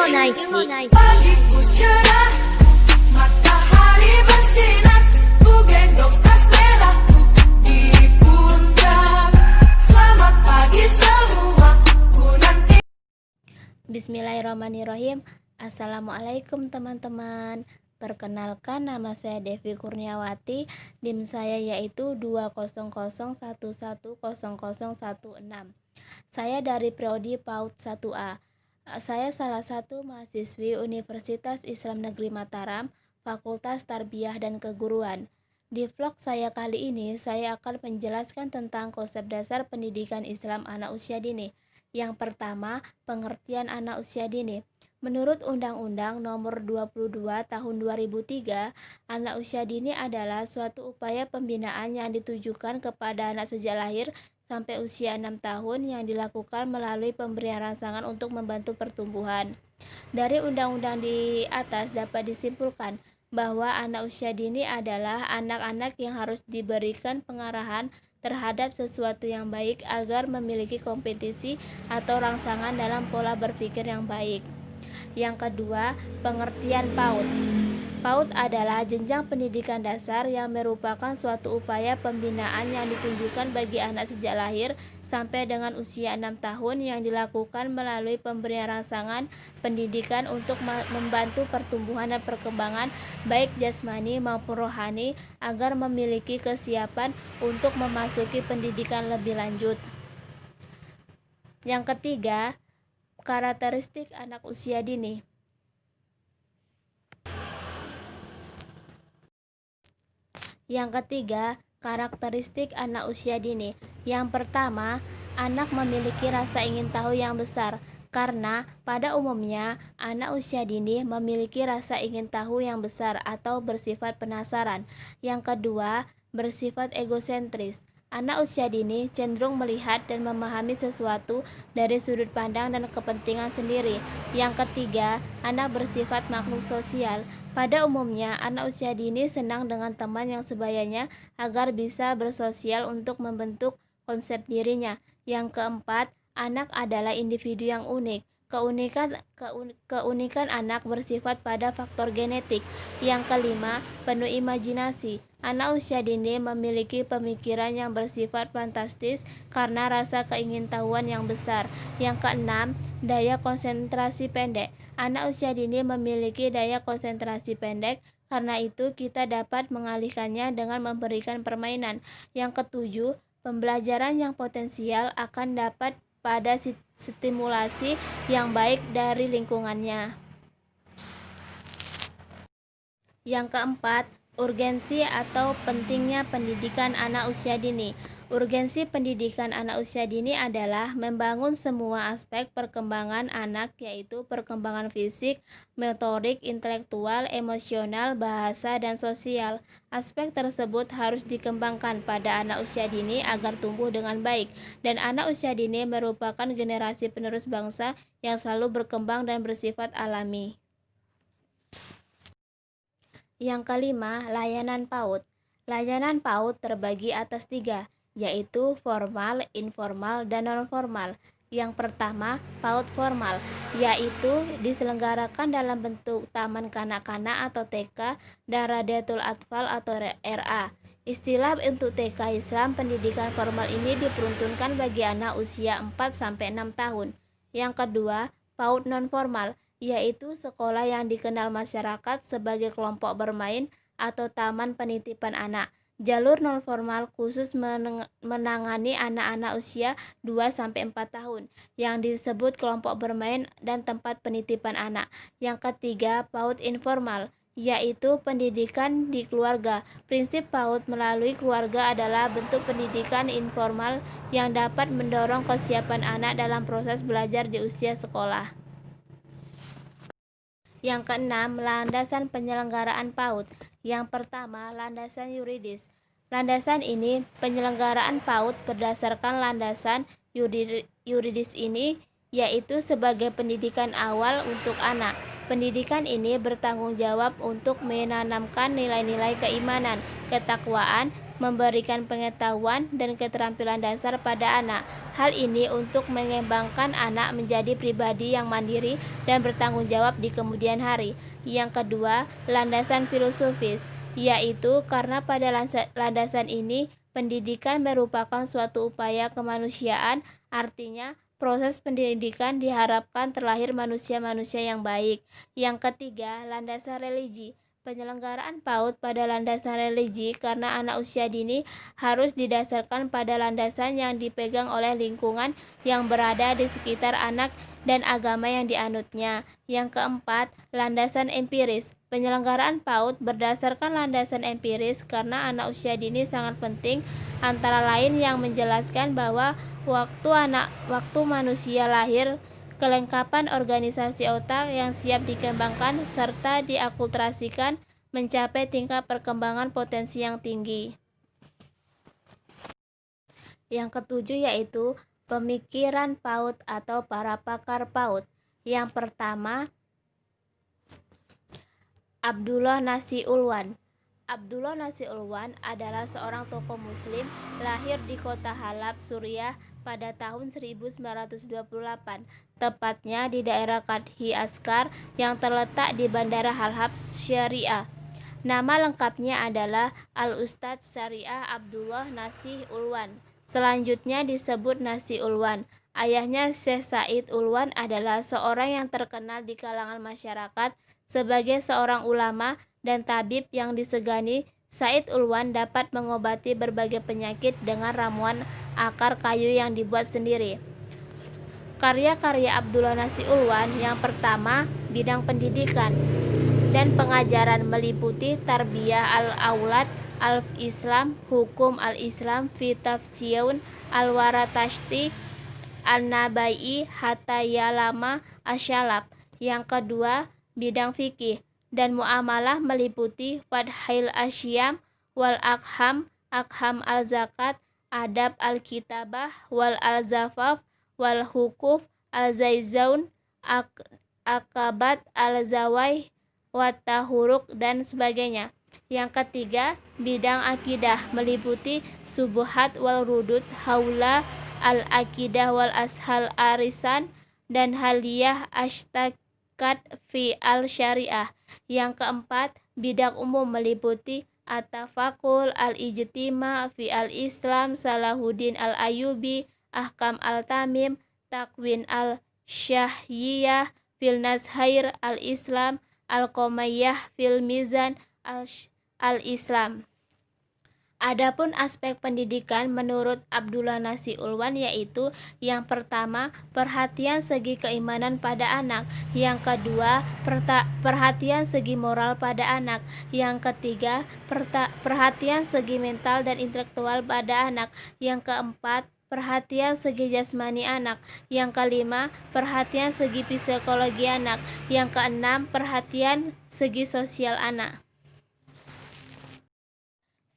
Monaiki. Pagiku cerah, matahari bersinar, ku gendong tas merahku di pundak. Selamat pagi semua, ku nanti. Bismillahirrahmanirrahim. Assalamualaikum teman-teman. Perkenalkan, nama saya Devi Kurniawati. NIM saya yaitu 200110016. Saya dari Prodi PAUD 1A. Saya salah satu mahasiswi Universitas Islam Negeri Mataram, Fakultas Tarbiyah dan Keguruan. Di vlog saya kali ini, saya akan menjelaskan tentang konsep dasar pendidikan Islam anak usia dini. Yang pertama, pengertian anak usia dini. Menurut Undang-Undang Nomor 22 Tahun 2003, anak usia dini adalah suatu upaya pembinaan yang ditujukan kepada anak sejak lahir sampai usia 6 tahun yang dilakukan melalui pemberian rangsangan untuk membantu pertumbuhan. Dari undang-undang di atas dapat disimpulkan bahwa anak usia dini adalah anak-anak yang harus diberikan pengarahan terhadap sesuatu yang baik agar memiliki kompetisi atau rangsangan dalam pola berpikir yang baik. Yang kedua, pengertian PAUD. PAUD adalah jenjang pendidikan dasar yang merupakan suatu upaya pembinaan yang ditunjukkan bagi anak sejak lahir sampai dengan usia 6 tahun yang dilakukan melalui pemberian rangsangan pendidikan untuk membantu pertumbuhan dan perkembangan baik jasmani maupun rohani agar memiliki kesiapan untuk memasuki pendidikan lebih lanjut. Yang ketiga, karakteristik anak usia dini. Yang ketiga, karakteristik anak usia dini. Yang pertama, anak memiliki rasa ingin tahu yang besar, karena pada umumnya anak usia dini memiliki rasa ingin tahu yang besar atau bersifat penasaran. Yang kedua, bersifat egosentris. Anak usia dini cenderung melihat dan memahami sesuatu dari sudut pandang dan kepentingan sendiri. Yang ketiga, anak bersifat makhluk sosial. Pada umumnya, anak usia dini senang dengan teman yang sebayanya agar bisa bersosial untuk membentuk konsep dirinya. Yang keempat, anak adalah individu yang unik. Keunikan anak bersifat pada faktor genetik. Yang kelima, penuh imajinasi. Anak usia dini memiliki pemikiran yang bersifat fantastis karena rasa keingintahuan yang besar. Yang keenam, daya konsentrasi pendek. Anak usia dini memiliki daya konsentrasi pendek, karena itu kita dapat mengalihkannya dengan memberikan permainan. Yang ketujuh, pembelajaran yang potensial akan dapat pada stimulasi yang baik dari lingkungannya. Yang keempat, urgensi atau pentingnya pendidikan anak usia dini. Urgensi pendidikan anak usia dini adalah membangun semua aspek perkembangan anak, yaitu perkembangan fisik, motorik, intelektual, emosional, bahasa, dan sosial. Aspek tersebut harus dikembangkan pada anak usia dini agar tumbuh dengan baik, dan anak usia dini merupakan generasi penerus bangsa yang selalu berkembang dan bersifat alami. Yang kelima, layanan PAUD. Layanan PAUD terbagi atas 3, yaitu formal, informal, dan non-formal. Yang pertama, PAUD formal, yaitu diselenggarakan dalam bentuk taman kanak-kanak atau TK dan Radiatul Atfal atau RA. Istilah untuk TK Islam pendidikan formal ini diperuntukkan bagi anak usia 4-6 tahun. Yang kedua, PAUD non-formal, yaitu sekolah yang dikenal masyarakat sebagai kelompok bermain atau taman penitipan anak. Jalur non-formal khusus menangani anak-anak usia 2-4 tahun yang disebut kelompok bermain dan tempat penitipan anak. Yang ketiga, PAUD informal, yaitu pendidikan di keluarga. Prinsip PAUD melalui keluarga adalah bentuk pendidikan informal yang dapat mendorong kesiapan anak dalam proses belajar di usia sekolah. Yang keenam, landasan penyelenggaraan PAUD. Yang pertama, landasan yuridis. Landasan ini, penyelenggaraan PAUD berdasarkan landasan yuridis ini, yaitu sebagai pendidikan awal untuk anak. Pendidikan ini bertanggung jawab untuk menanamkan nilai-nilai keimanan, ketakwaan, memberikan pengetahuan dan keterampilan dasar pada anak. Hal ini untuk mengembangkan anak menjadi pribadi yang mandiri dan bertanggung jawab di kemudian hari. Yang kedua, landasan filosofis, yaitu karena pada landasan ini pendidikan merupakan suatu upaya kemanusiaan, artinya proses pendidikan diharapkan terlahir manusia-manusia yang baik. Yang ketiga, landasan religi. Penyelenggaraan PAUD pada landasan religi karena anak usia dini harus didasarkan pada landasan yang dipegang oleh lingkungan yang berada di sekitar anak dan agama yang dianutnya. Yang keempat, landasan empiris. Penyelenggaraan PAUD berdasarkan landasan empiris karena anak usia dini sangat penting, antara lain yang menjelaskan bahwa waktu manusia lahir, kelengkapan organisasi otak yang siap dikembangkan serta diakulturasikan mencapai tingkat perkembangan potensi yang tinggi. Yang ketujuh yaitu pemikiran PAUD atau para pakar PAUD. Yang pertama, Abdullah Nasi Ulwan. Abdullah Nasi Ulwan adalah seorang tokoh muslim lahir di kota Halab, Suriah pada tahun 1928, tepatnya di daerah Kadhi Askar yang terletak di Bandara Halab, Syariah. Nama lengkapnya adalah Al-Ustadz Syariah Abdullah Nasi Ulwan. Selanjutnya disebut Nasi Ulwan. Ayahnya Syekh Said Ulwan adalah seorang yang terkenal di kalangan masyarakat sebagai seorang ulama dan tabib yang disegani. Said Ulwan dapat mengobati berbagai penyakit dengan ramuan akar kayu yang dibuat sendiri. Karya-karya Abdullah Nasi Ulwan yang pertama, bidang pendidikan dan pengajaran meliputi Tarbiyah al-Aulad al-Islam, Hukum al-Islam, fi Tafsirun al-Waratashti an-Nabai hatta yalama asyalab. Yang kedua, bidang fikih dan muamalah meliputi Fathil Asyam wal Akham, Akham al-Zakat, Adab al-Kitabah wal al-Zafaf wal Hukuf al-Zaizaun, Akabat al-Zawai Watahuruk dan sebagainya. Yang ketiga, bidang akidah meliputi Subuhat wal Rudud, Haula al-Akidah wal Ashal Arisan dan Haliyah Ashtakat fi al-Syariah. Yang keempat, bidang umum meliputi At-Tafakul al-Ijtima fi al-Islam, Salahuddin al-Ayubi, Ahkam al-Tamim, Takwin al-Syahyiyah fil Nazhair al-Islam, Al-Qomayyah fil Mizan al-Islam. Adapun aspek pendidikan menurut Abdullah Nasi Ulwan yaitu yang pertama, perhatian segi keimanan pada anak. Yang kedua, perhatian segi moral pada anak. Yang ketiga, perhatian segi mental dan intelektual pada anak. Yang keempat, perhatian segi jasmani anak. Yang kelima, perhatian segi psikologi anak. Yang keenam, perhatian segi sosial anak.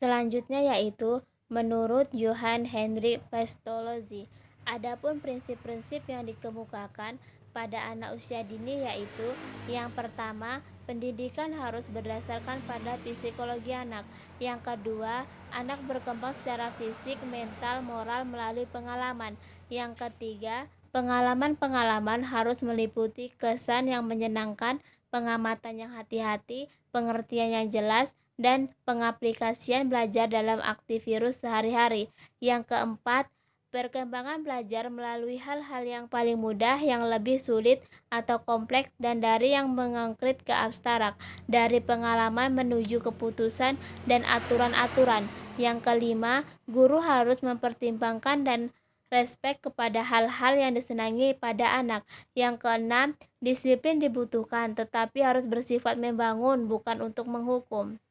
Selanjutnya yaitu menurut Johann Henry Pestalozzi. Adapun prinsip-prinsip yang dikemukakan pada anak usia dini yaitu yang pertama, pendidikan harus berdasarkan pada psikologi anak. Yang kedua, anak berkembang secara fisik, mental, moral melalui pengalaman. Yang ketiga, pengalaman-pengalaman harus meliputi kesan yang menyenangkan, pengamatan yang hati-hati, pengertian yang jelas, dan pengaplikasian belajar dalam aktivitas sehari-hari. Yang keempat, perkembangan belajar melalui hal-hal yang paling mudah, yang lebih sulit atau kompleks, dan dari yang mengkonkret ke abstrak, dari pengalaman menuju keputusan dan aturan-aturan. Yang kelima, guru harus mempertimbangkan dan respek kepada hal-hal yang disenangi pada anak. Yang keenam, disiplin dibutuhkan, tetapi harus bersifat membangun, bukan untuk menghukum.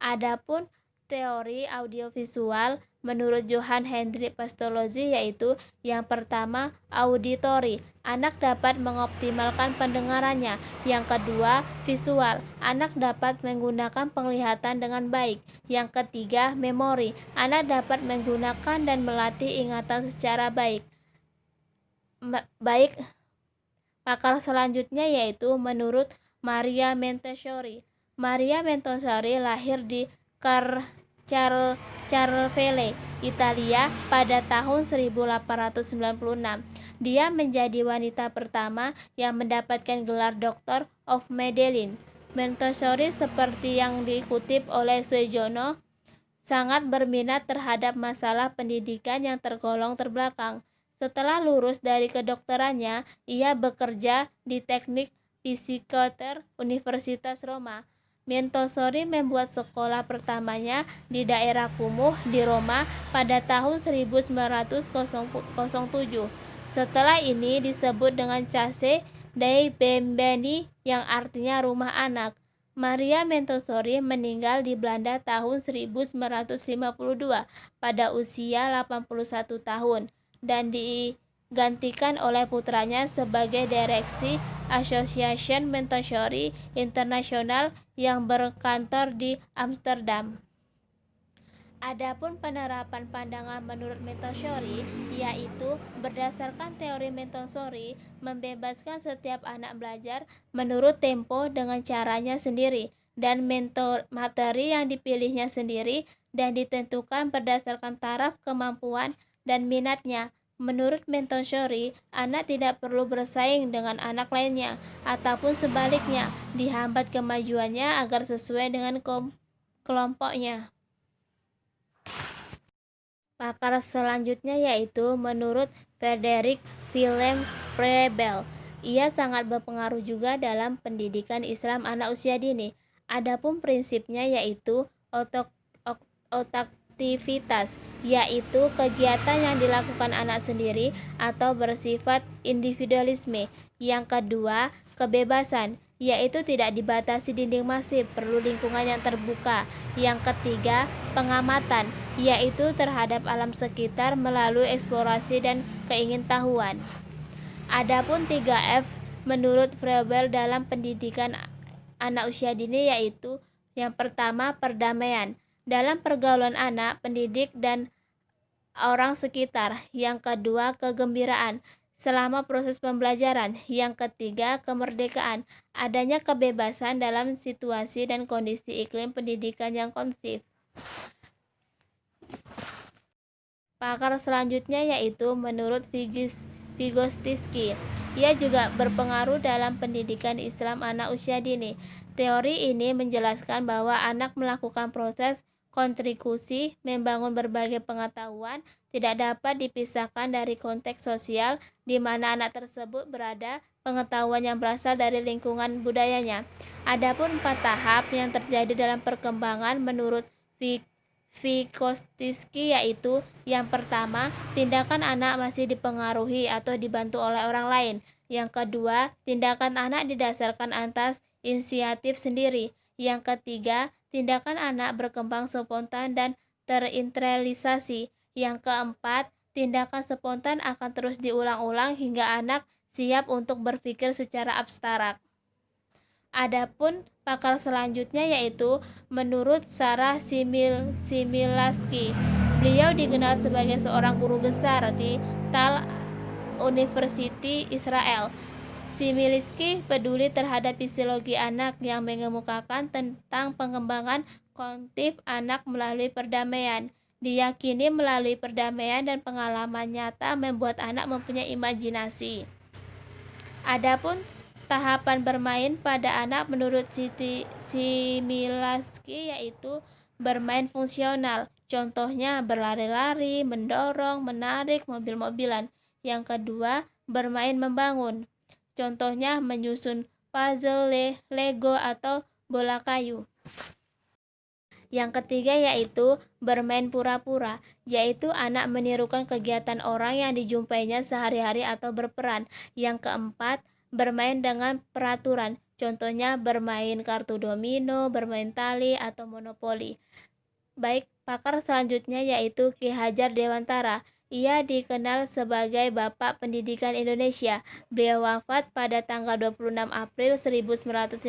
Adapun teori audiovisual menurut Johann Henry Pestalozzi yaitu yang pertama, auditori, anak dapat mengoptimalkan pendengarannya. Yang kedua, visual, anak dapat menggunakan penglihatan dengan baik. Yang ketiga, memori, anak dapat menggunakan dan melatih ingatan secara baik. Pakar selanjutnya yaitu menurut Maria Montessori. Maria Montessori lahir di Cervelle, Italia pada tahun 1896. Dia menjadi wanita pertama yang mendapatkan gelar Doctor of Medicine. Montessori, seperti yang dikutip oleh Suejono, sangat berminat terhadap masalah pendidikan yang tergolong terbelakang. Setelah lulus dari kedokterannya, ia bekerja di Teknik Psikoter Universitas Roma. Montessori membuat sekolah pertamanya di daerah kumuh di Roma pada tahun 1907. Setelah ini disebut dengan Case dei Bambini yang artinya rumah anak. Maria Montessori meninggal di Belanda tahun 1952 pada usia 81 tahun dan digantikan oleh putranya sebagai direksi Association Montessori International yang berkantor di Amsterdam. Adapun penerapan pandangan menurut Montessori, yaitu berdasarkan teori Montessori, membebaskan setiap anak belajar menurut tempo dengan caranya sendiri dan materi yang dipilihnya sendiri dan ditentukan berdasarkan taraf kemampuan dan minatnya. Menurut Montessori, anak tidak perlu bersaing dengan anak lainnya ataupun sebaliknya, dihambat kemajuannya agar sesuai dengan kelompoknya. Pakar selanjutnya yaitu menurut Frederick Willem Froebel. Ia sangat berpengaruh juga dalam pendidikan Islam anak usia dini. Adapun prinsipnya yaitu otaktivitas, yaitu kegiatan yang dilakukan anak sendiri atau bersifat individualisme. Yang kedua, kebebasan, yaitu tidak dibatasi dinding masif, perlu lingkungan yang terbuka. Yang ketiga, pengamatan, yaitu terhadap alam sekitar melalui eksplorasi dan keingintahuan. Adapun 3F menurut Froebel dalam pendidikan anak usia dini yaitu yang pertama, perdamaian dalam pergaulan anak, pendidik, dan orang sekitar. Yang kedua, kegembiraan selama proses pembelajaran. Yang ketiga, kemerdekaan, adanya kebebasan dalam situasi dan kondisi iklim pendidikan yang kondusif. Pakar selanjutnya yaitu menurut Vygotsky. Ia juga berpengaruh dalam pendidikan Islam anak usia dini. Teori ini menjelaskan bahwa anak melakukan proses kontribusi membangun berbagai pengetahuan tidak dapat dipisahkan dari konteks sosial di mana anak tersebut berada, pengetahuan yang berasal dari lingkungan budayanya. Adapun 4 tahap yang terjadi dalam perkembangan menurut Vygotsky yaitu yang pertama, tindakan anak masih dipengaruhi atau dibantu oleh orang lain. Yang kedua, tindakan anak didasarkan atas inisiatif sendiri. Yang ketiga, tindakan anak berkembang spontan dan terinternalisasi. Yang keempat, tindakan spontan akan terus diulang-ulang hingga anak siap untuk berpikir secara abstrak. Adapun pakar selanjutnya yaitu menurut Sarah Similaski. Beliau dikenal sebagai seorang guru besar di Tal University Israel. Similaski peduli terhadap fisiologi anak yang mengemukakan tentang pengembangan kognitif anak melalui perdamaian. Diyakini melalui perdamaian dan pengalaman nyata membuat anak mempunyai imajinasi. Adapun tahapan bermain pada anak menurut Similaski yaitu bermain fungsional. Contohnya berlari-lari, mendorong, menarik, mobil-mobilan. Yang kedua, bermain membangun. Contohnya menyusun puzzle, Lego, atau bola kayu. Yang ketiga yaitu bermain pura-pura, yaitu anak menirukan kegiatan orang yang dijumpainya sehari-hari atau berperan. Yang keempat, bermain dengan peraturan, contohnya bermain kartu domino, bermain tali, atau monopoli. Baik, pakar selanjutnya yaitu Ki Hajar Dewantara. Ia dikenal sebagai Bapak Pendidikan Indonesia. Beliau wafat pada tanggal 26 April 1959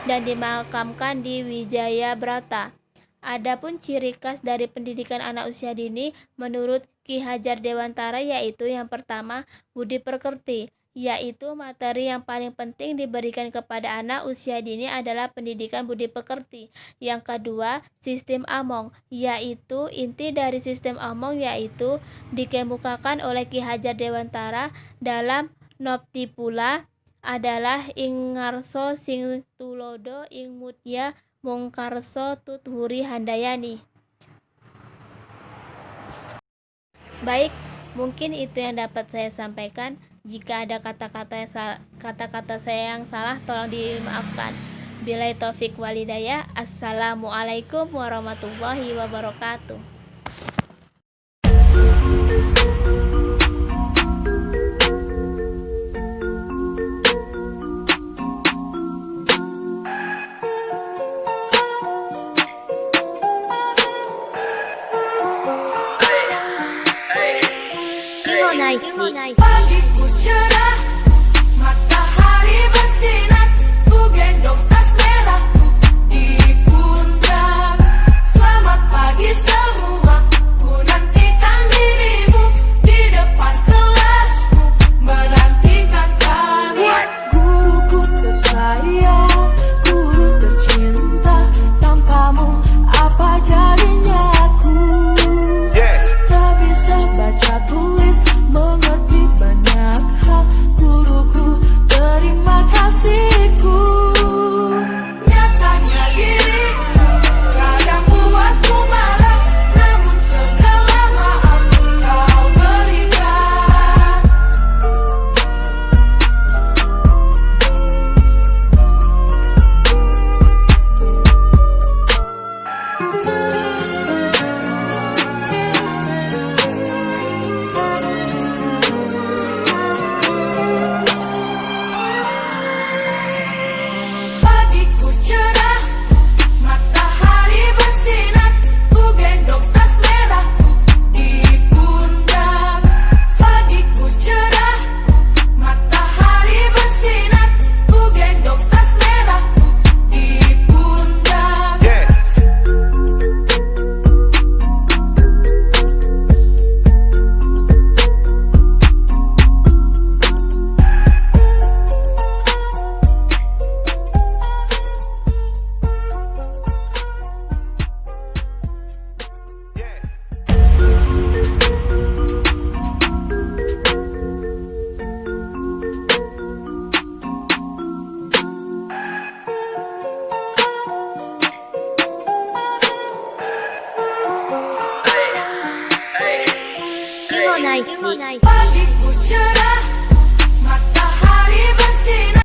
dan dimakamkan di Wijayabrata. Adapun ciri khas dari pendidikan anak usia dini menurut Ki Hajar Dewantara yaitu yang pertama, budi pekerti. yaitu materi yang paling penting diberikan kepada anak usia dini adalah pendidikan budi pekerti. Yang kedua, sistem Among, yaitu inti dari sistem Among yaitu dikemukakan oleh Ki Hajar Dewantara dalam Noptipula adalah ing ngarso sing tulodo ing mutya mungkarso tuthuri handayani. Baik, mungkin itu yang dapat saya sampaikan. Jika ada kata-kata saya yang salah, tolong dimaafkan. Billahi taufik walhidayah. Assalamualaikum warahmatullahi wabarakatuh. Pagiku cerah, matahari bersinar, ku gendong tas merahku di pundak. Selamat pagi semua, ku nantikan dirimu di depan kelasku, menantikan kamu. Guruku tersayang, guru tercinta, tanpamu apa jadinya aku? Tak bisa baca tulis, mengerti banyak hal, guruku terima kasihku. Nyatanya diriku kadang buatku marah, namun segala maaf kau berikan. Pagiku cerah, matahari bersinar, ku gendong tas merahku di pundak. Pagiku cerah, matahari bersinar, ku gendong tas merahku di pundak. Pagiku cerah.